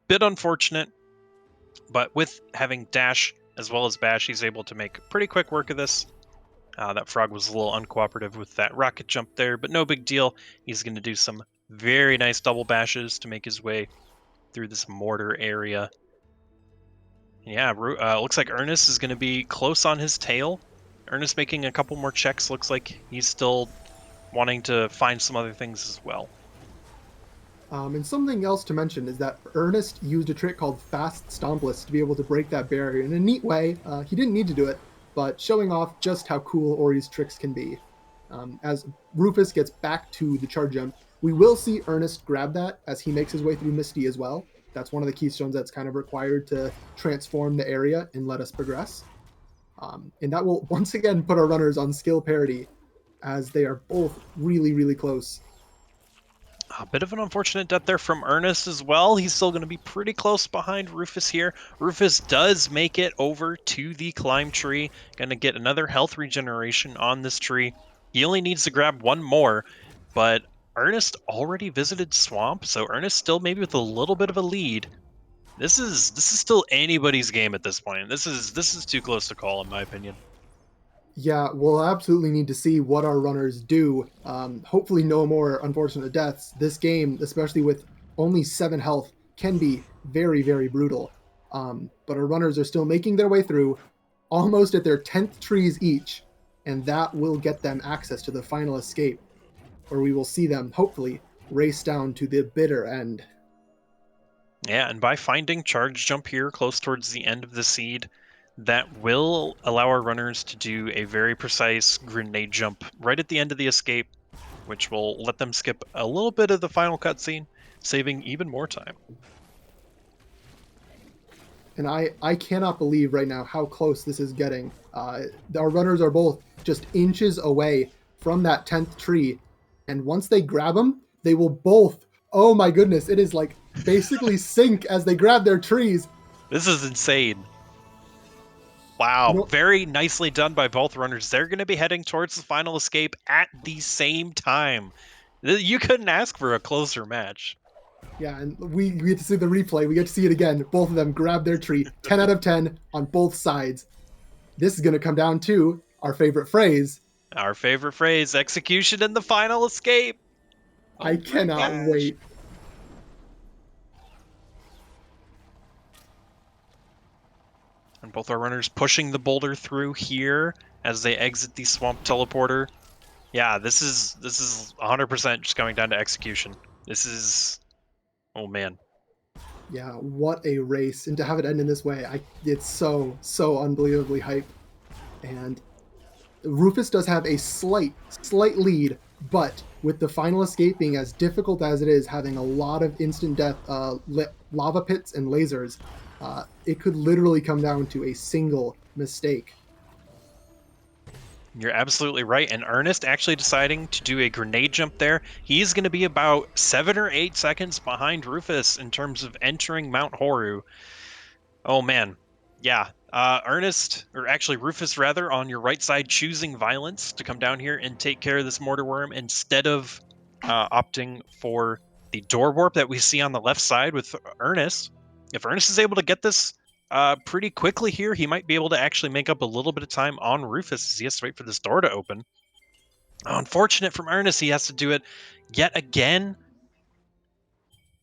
S6: Bit unfortunate, but with having dash as well as bash, he's able to make pretty quick work of this. That frog was a little uncooperative with that rocket jump there, but no big deal. He's going to do some very nice double bashes to make his way through this mortar area. Yeah, looks like ernest is going to be close on his tail. Ernest making a couple more checks. Looks like he's still wanting to find some other things as well.
S5: And something else to mention is that ernest used a trick called Fast Stompless to be able to break that barrier in a neat way. He didn't need to do it, but showing off just how cool Ori's tricks can be. As Rufus gets back to the charge jump, we will see ernest grab that as he makes his way through Misty as well. That's one of the keystones that's kind of required to transform the area and let us progress. And that will once again put our runners on skill parity, as they are both really, really close.
S6: A bit of an unfortunate death there from ernest as well. He's still going to be pretty close behind Rufus here. Rufus does make it over to the climb tree. Going to get another health regeneration on this tree. He only needs to grab one more, but ernest already visited Swamp, so ernest still maybe with a little bit of a lead. This is still anybody's game at this point. This is too close to call, in my opinion.
S5: Yeah, we'll absolutely need to see what our runners do. Hopefully no more unfortunate deaths. This game, especially with only 7 health, can be very, very brutal. But our runners are still making their way through, almost at their 10th trees each, and that will get them access to the final escape, where we will see them, hopefully, race down to the bitter end.
S6: Yeah, and by finding charge jump here close towards the end of the seed, that will allow our runners to do a very precise grenade jump right at the end of the escape, which will let them skip a little bit of the final cutscene, saving even more time.
S5: And I cannot believe right now how close this is getting. Our runners are both just inches away from that 10th tree, and once they grab them, they will both, oh my goodness, it is like basically sync as they grab their trees.
S6: This is insane. Wow,
S5: You know,
S6: very nicely done by both runners. They're going to be heading towards the final escape at the same time. You couldn't ask for a closer match.
S5: yeah, and we get to see the replay. We get to see it again. Both of them grab their tree. 10 out of 10 on both sides. This is going to come down to our favorite phrase.
S6: Our favorite phrase, execution in the final escape.
S5: I cannot wait.
S6: And both our runners pushing the boulder through here as they exit the swamp teleporter. Yeah, this is 100% just coming down to execution. This is, oh man.
S5: Yeah, what a race. And to have it end in this way, it's so unbelievably hype. And Rufus does have a slight lead, but with the final escape being as difficult as it is, having a lot of instant death, lava pits and lasers, it could literally come down to a single mistake.
S6: You're absolutely right. And ernest actually deciding to do a grenade jump there. He's going to be about 7 or 8 seconds behind Rufus in terms of entering Mount Horu. Oh man. Yeah. Rufus rather, on your right side, choosing violence to come down here and take care of this mortar worm instead of opting for the door warp that we see on the left side with ernest. If ernest is able to get this pretty quickly here, he might be able to actually make up a little bit of time on Rufus as he has to wait for this door to open. Unfortunate from ernest, he has to do it yet again.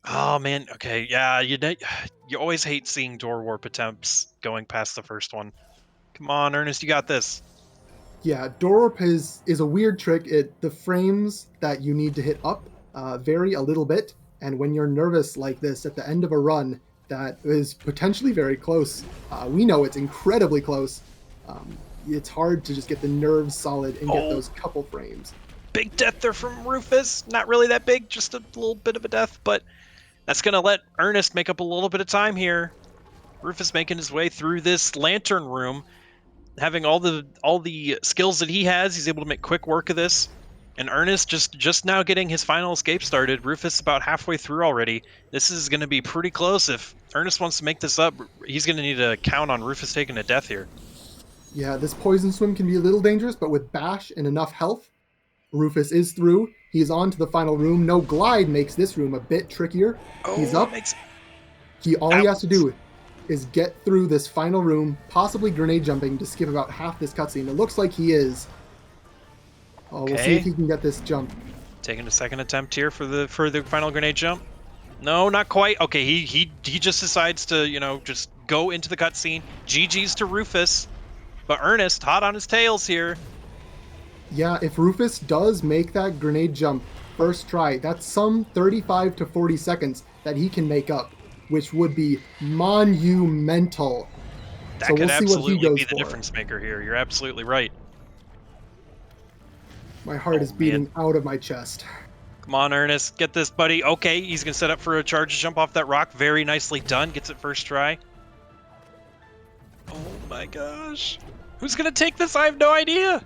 S6: Oh man, okay, yeah, you always hate seeing door warp attempts going past the first one. Come on, ernest, you got this.
S5: Yeah, door warp is a weird trick. The frames that you need to hit up vary a little bit, and when you're nervous like this at the end of a run that is potentially very close, we know it's incredibly close. It's hard to just get the nerves solid and get those couple frames.
S6: Big death there from Rufus. Not really that big, just a little bit of a death, but that's going to let ernest make up a little bit of time here. Rufus making his way through this lantern room, having all the skills that he has. He's able to make quick work of this. And ernest just now getting his final escape started. Rufus about halfway through already. This is going to be pretty close. If ernest wants to make this up, he's going to need to count on Rufus taking a death here.
S5: Yeah, this poison swim can be a little dangerous, but with Bash and enough health, Rufus is through. He's on to the final room. No glide makes this room a bit trickier. He's up. All he has to do is get through this final room, possibly grenade jumping to skip about half this cutscene. It looks like he is. Oh, we'll see if he can get this jump.
S6: Taking a second attempt here for the final grenade jump. No, not quite. Okay, he just decides to, just go into the cutscene. GG's to Rufus. But ernest, hot on his tails here.
S5: Yeah, if Rufus does make that grenade jump first try, that's some 35 to 40 seconds that he can make up, which would be monumental.
S6: That
S5: So
S6: could
S5: we'll see what he
S6: absolutely
S5: goes
S6: be the
S5: for.
S6: difference maker here. You're absolutely right.
S5: My heart is
S6: man.
S5: beating out of my chest.
S6: Come on, Ernest. Get this, buddy. Okay, he's going to set up for a charge to jump off that rock. Very nicely done. Gets it first try. Oh my gosh. Who's going to take this? I have no idea.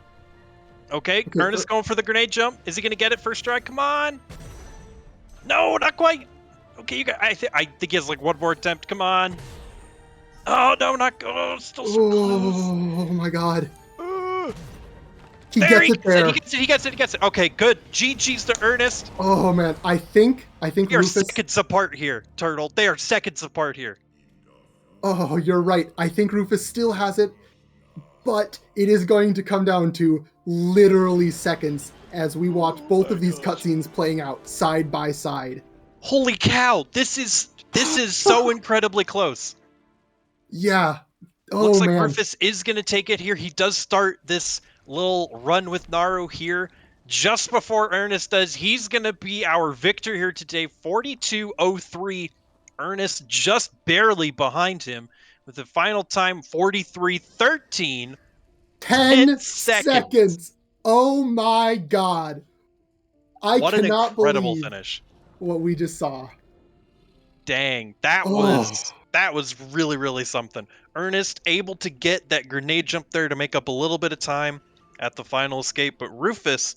S6: Okay, Ernest going for the grenade jump. Is he going to get it first try? Come on. No, not quite. Okay, you got. I think he has like one more attempt. Come on. Oh no, not go. Oh, still so close.
S5: Oh my god.
S6: Uh,
S5: He
S6: there
S5: gets it there.
S6: He gets it. Okay, good. GG's to Ernest.
S5: Oh man, I think
S6: They are
S5: Rufus.
S6: seconds apart here, Turtle. They are seconds apart here.
S5: Oh, you're right. I think Rufus still has it, but it is going to come down to literally seconds as we watch both of these cutscenes playing out side by side.
S6: Holy cow! This is so incredibly close.
S5: Yeah. Oh
S6: Looks like
S5: man.
S6: Rufus is going to take it here. He does start this little run with Naru here just before Ernest does. He's going to be our victor here today. 42:03. Ernest just barely behind him with the final time 43:13.
S5: 10
S6: seconds.
S5: seconds. Oh my god.
S6: What an
S5: cannot
S6: incredible
S5: believe
S6: finish.
S5: what we just saw.
S6: Dang, that was really, really something. Ernest able to get that grenade jump there to make up a little bit of time at the final escape, but Rufus,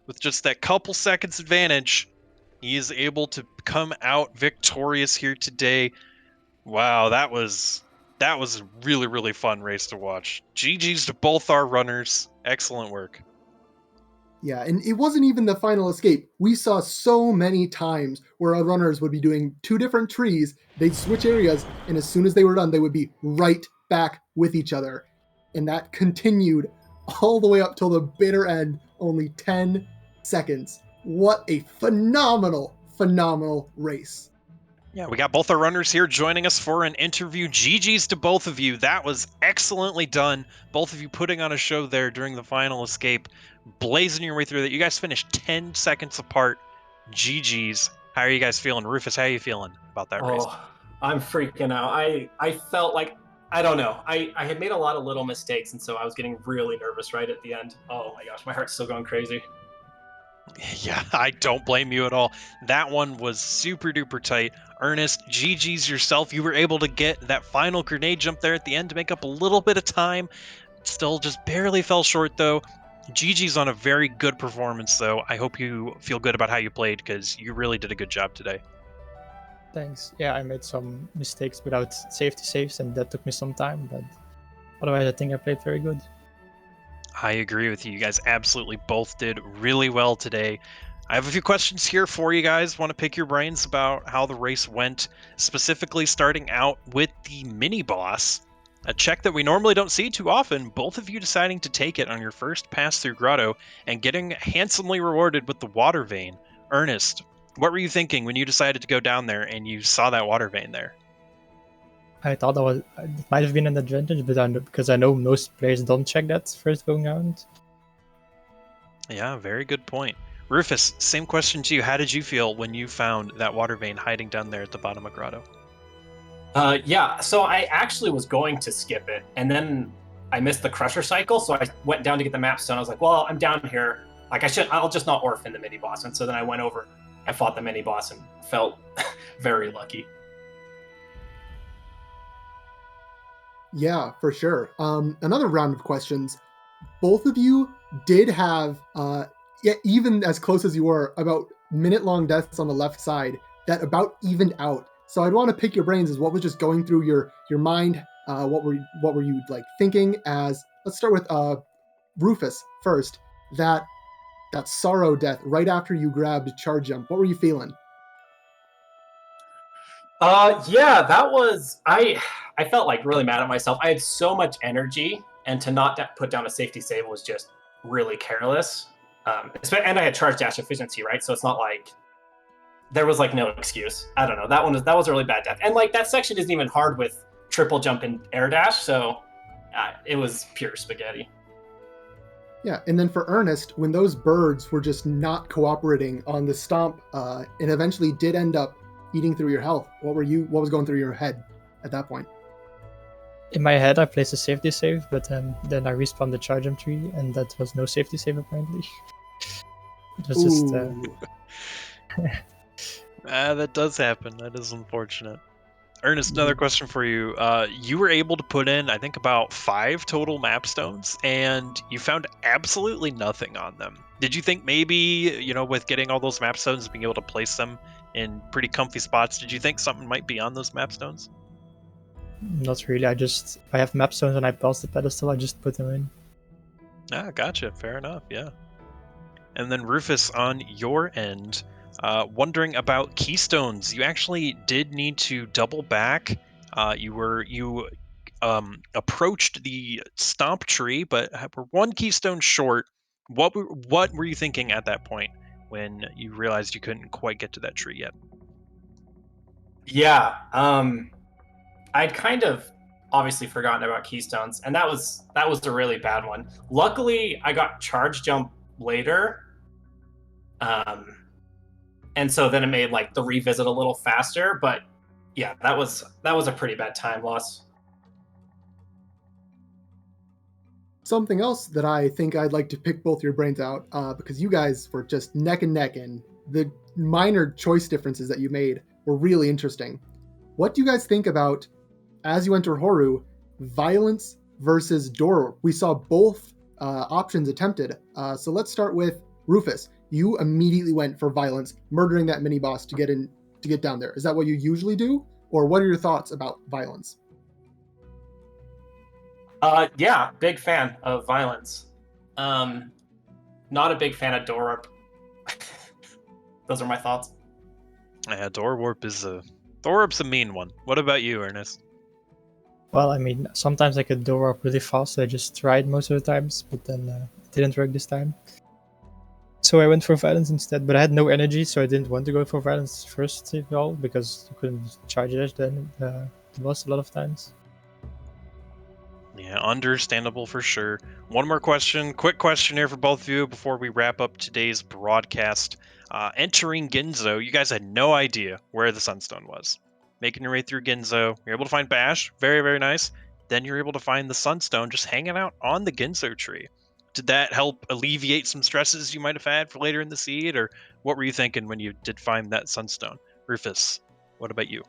S6: with just that couple seconds advantage, he is able to come out victorious here today. Wow, that was a really, really fun race to watch. GG's to both our runners. Excellent work.
S5: Yeah, and it wasn't even the final escape. We saw so many times where our runners would be doing two different trees, they'd switch areas, and as soon as they were done, they would be right back with each other. And that continued all the way up till the bitter end, only 10 seconds. What a phenomenal, phenomenal race.
S6: Yeah, we got both our runners here joining us for an interview. GG's to both of you. That was excellently done. Both of you putting on a show there during the final escape, blazing your way through that. You guys finished 10 seconds apart. GG's. How are you guys feeling? Rufus, how are you feeling about that race?
S7: I'm freaking out. I felt like, I don't know. I had made a lot of little mistakes, and so I was getting really nervous right at the end. Oh my gosh, my heart's still going crazy.
S6: Yeah, I don't blame you at all. That one was super duper tight. Ernest, GG's yourself. You were able to get that final grenade jump there at the end to make up a little bit of time. Still just barely fell short though. GG's on a very good performance though. I hope you feel good about how you played because you really did a good job today.
S8: Thanks. Yeah, I made some mistakes without safety saves and that took me some time, but otherwise I think I played very good.
S6: I agree with you. You guys absolutely both did really well today. I have a few questions here for you guys. Want to pick your brains about how the race went, specifically starting out with the mini boss. A check that we normally don't see too often, both of you deciding to take it on your first pass through Grotto and getting handsomely rewarded with the water vein. Ernest, what were you thinking when you decided to go down there and you saw that water vein there?
S8: I thought it might have been an advantage, but because I know most players don't check that first going around.
S6: Yeah, very good point. Rufus, same question to you. How did you feel when you found that water vein hiding down there at the bottom of Grotto?
S7: Yeah, so I actually was going to skip it, and then I missed the crusher cycle, so I went down to get the map stone. I was like, well, I'm down here. Like, I'll just not orphan the mini boss. And so then I went over and fought the mini boss and felt very lucky.
S5: Yeah, for sure. Another round of questions. Both of you did have, even as close as you were, about minute-long deaths on the left side that about evened out. So I'd want to pick your brains as what was just going through your mind. What were you like thinking? As let's start with Rufus first. That sorrow death right after you grabbed charge jump. What were you feeling?
S7: Yeah, that was I felt like really mad at myself. I had so much energy, and to not put down a safety save was just really careless. And I had charge dash efficiency, right? So it's not like there was like no excuse. I don't know. That was a really bad death. And like that section isn't even hard with triple jump and air dash, so it was pure spaghetti.
S5: Yeah, and then for ernest, when those birds were just not cooperating on the stomp, and eventually did end up eating through your health, what was going through your head at that point?
S8: In my head, I placed a safety save, but then I respawned the charge jump tree, and that was no safety save apparently. It was just.
S5: Ooh.
S6: That does happen. That is unfortunate. Ernest, another question for you. You were able to put in, I think, about 5 total map stones, and you found absolutely nothing on them. Did you think maybe, you know, with getting all those map stones and being able to place them in pretty comfy spots, did you think something might be on those map stones?
S8: Not really. If I have map stones and I pass the pedestal, I just put them in.
S6: Ah, gotcha. Fair enough. Yeah. And then Rufus, on your end, wondering about keystones. You actually did need to double back. You approached the stomp tree, but were 1 keystone short. What were you thinking at that point when you realized you couldn't quite get to that tree yet?
S7: Yeah, I'd kind of obviously forgotten about keystones, and that was a really bad one. Luckily, I got charge jump later, and so then it made like the revisit a little faster. But yeah, that was a pretty bad time loss.
S5: Something else that I think I'd like to pick both your brains out, because you guys were just neck and neck, and the minor choice differences that you made were really interesting. What do you guys think about, as you enter Horu, violence versus door? We saw both options attempted. So let's start with Rufus. You immediately went for violence, murdering that mini boss to get down there. Is that what you usually do, or what are your thoughts about violence?
S7: Yeah, big fan of violence. Not a big fan of door warp. Those are my thoughts.
S6: Yeah, door warp's a mean one. What about you, Ernest?
S8: Well, I mean, sometimes I could door warp really fast, so I just tried most of the times, but then it didn't work this time. So I went for violence instead, but I had no energy, so I didn't want to go for violence first of all, because you couldn't charge it then the boss a lot of times.
S6: Yeah, understandable for sure. One more question, quick question here for both of you before we wrap up today's broadcast. Entering Ginzo, you guys had no idea where the Sunstone was. Making your way through Ginzo, you're able to find Bash, very, very nice. Then you're able to find the Sunstone just hanging out on the Ginzo tree. Did that help alleviate some stresses you might have had for later in the seed, or what were you thinking when you did find that Sunstone? Rufus, what about you?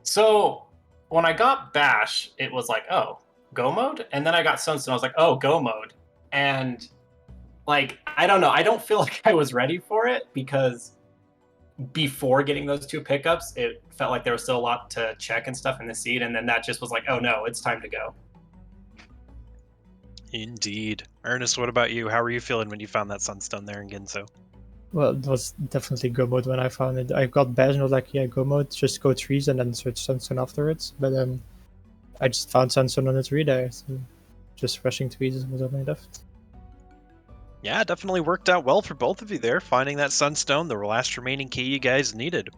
S7: So when I got Bash, it was like, oh, go mode, and then I got Sunstone. I was like, oh, go mode, and like I don't know. I don't feel like I was ready for it because before getting those 2 pickups, it felt like there was still a lot to check and stuff in the seed, and then that just was like, oh no, it's time to go.
S6: Indeed. Ernest, what about you? How were you feeling when you found that Sunstone there in Ginzo?
S8: Well, it was definitely go mode when I found it. I got Bash and I was like, yeah, go mode, just go trees and then search Sunstone afterwards. But I just found Sunstone on the tree there, so just rushing trees was all I left.
S6: Yeah, it definitely worked out well for both of you there, finding that Sunstone, the last remaining key you guys needed.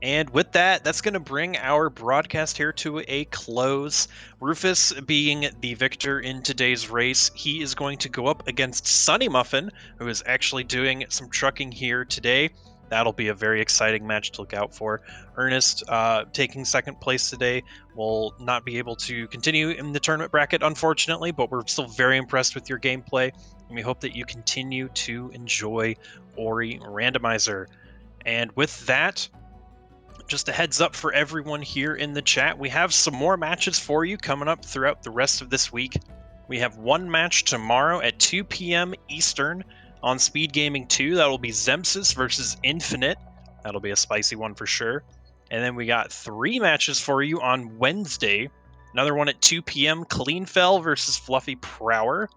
S6: And with that, that's going to bring our broadcast here to a close. Rufus being the victor in today's race, he is going to go up against Sunny Muffin, who is actually doing some trucking here today. That'll be a very exciting match to look out for. Ernest, taking second place today, will not be able to continue in the tournament bracket, unfortunately, but we're still very impressed with your gameplay, and we hope that you continue to enjoy Ori Randomizer. And with that, just a heads up for everyone here in the chat, we have some more matches for you coming up throughout the rest of this week. We have one match tomorrow at 2 p.m. Eastern on SpeedGaming 2. That'll be Zempsis versus Infinite. That'll be a spicy one for sure. And then we got 3 matches for you on Wednesday. Another one at 2 p.m. Cleanfell versus Fluffy Prower.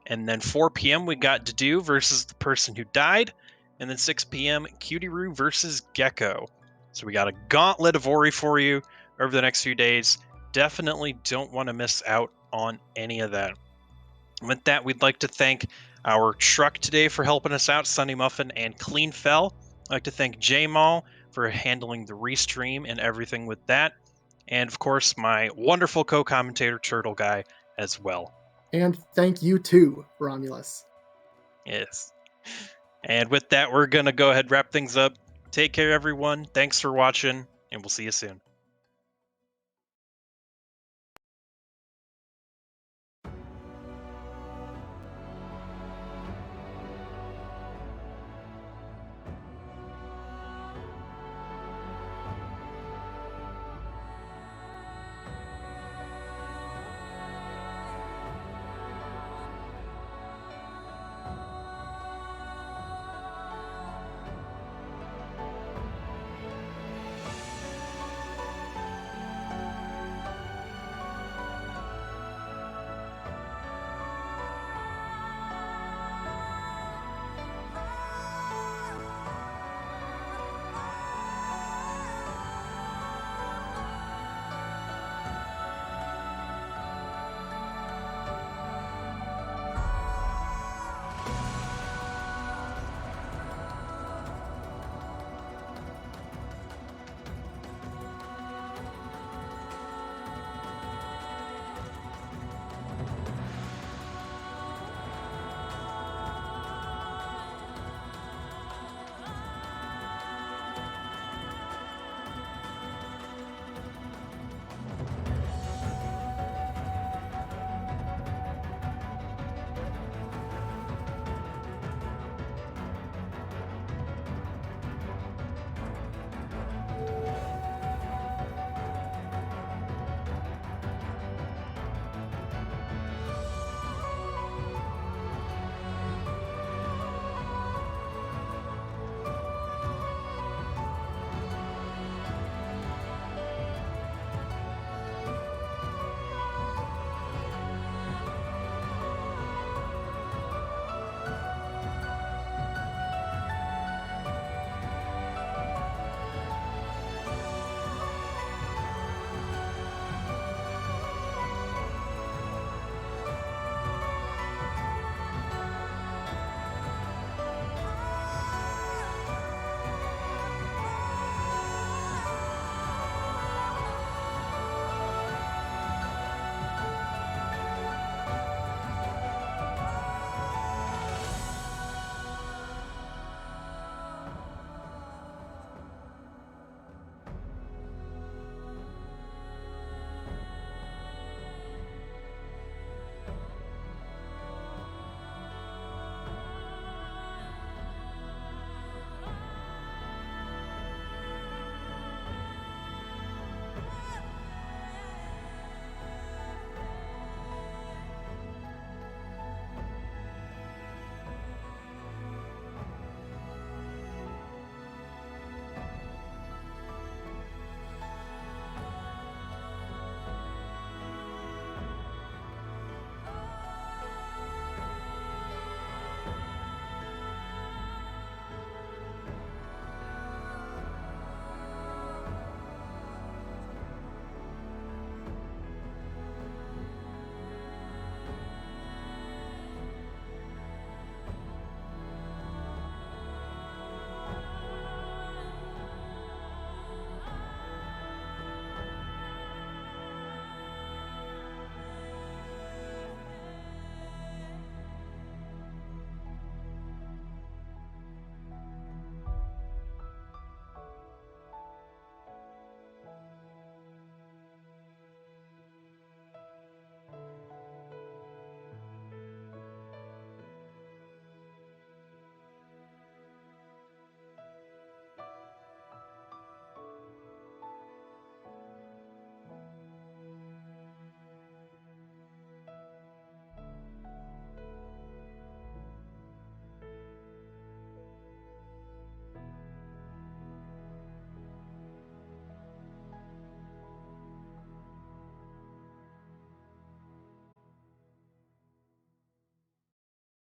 S6: And then 4 p.m. we got Dedu versus the person who died. And then 6 p.m. Cutieroo versus Gecko. So we got a gauntlet of Ori for you over the next few days. Definitely don't want to miss out on any of that. With that, we'd like to thank our truck today for helping us out, Sunny Muffin and Cleanfell. I'd like to thank J-Mall for handling the restream and everything with that. And of course, my wonderful co-commentator, Turtle Guy, as well.
S5: And thank you too, Romulus.
S6: Yes. And with that, we're going to go ahead and wrap things up. Take care, everyone. Thanks for watching, and we'll see you soon.